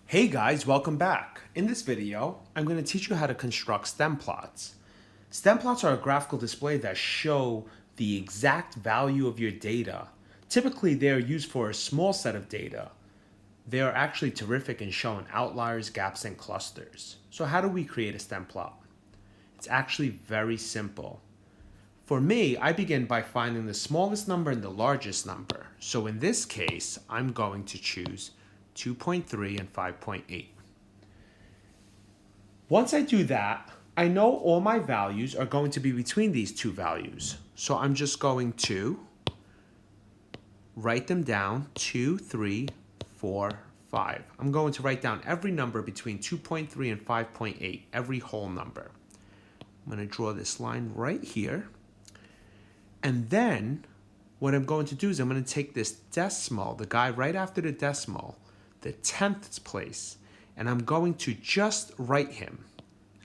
Hey guys, welcome back. In this video, I'm going to teach you how to construct stem plots. Stem plots are a graphical display that show the exact value of your data. Typically, they are used for a small set of data. They are actually terrific in showing outliers, gaps, and clusters. So how do we create a stem plot? It's actually very simple. For me, I begin by finding the smallest number and the largest number. So in this case, I'm going to choose 2.3 and 5.8. Once I do that, I know all my values are going to be between these two values. So I'm just going to write them down, 2, 3, 4, 5. I'm going to write down every number between 2.3 and 5.8, every whole number. I'm going to draw this line right here. And then what I'm going to do is I'm going to take this decimal, the guy right after the decimal, the 10th place, and I'm going to just write him.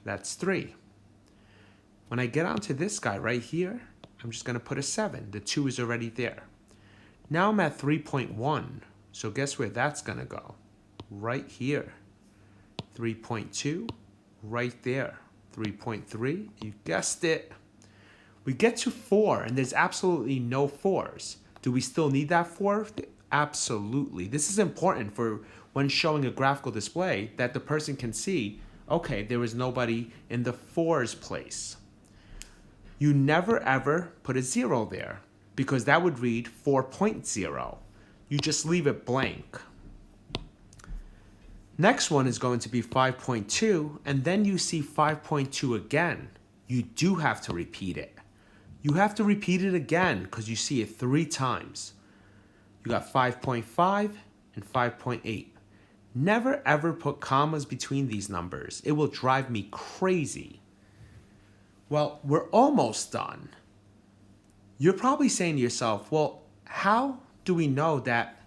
That's 3. When I get onto this guy right here, I'm just going to put a 7. The 2 is already there. Now I'm at 3.1. So guess where that's going to go? Right here. 3.2, right there. 3.3, you guessed it. We get to 4, and there's absolutely no 4s. Do we still need that 4? Absolutely. This is important for when showing a graphical display that the person can see, okay, there was nobody in the 4's place. You never ever put a 0 there because that would read 4.0. You just leave it blank. Next one is going to be 5.2, and then you see 5.2 again. You do have to repeat it. You have to repeat it again because you see it 3 times. You got 5.5 and 5.8. Never ever put commas between these numbers. It will drive me crazy. Well, we're almost done. You're probably saying to yourself, well, how do we know that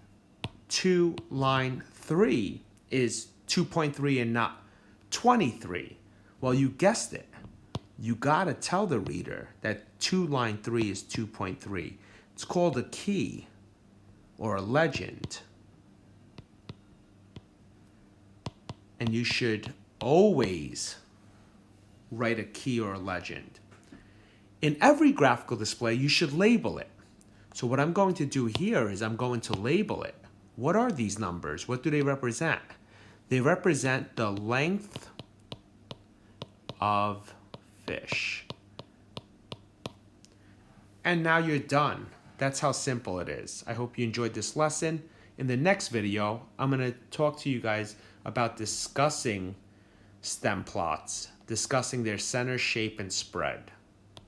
2 line 3 is 2.3 and not 23? Well, you guessed it. You gotta tell the reader that 2 line 3 is 2.3. It's called a key or a legend. And you should always write a key or a legend. In every graphical display, you should label it. So what I'm going to do here is I'm going to label it. What are these numbers? What do they represent? They represent the length of fish. And now you're done. That's how simple it is. I hope you enjoyed this lesson. In the next video, I'm going to talk to you guys about discussing stem plots, discussing their center, shape, and spread.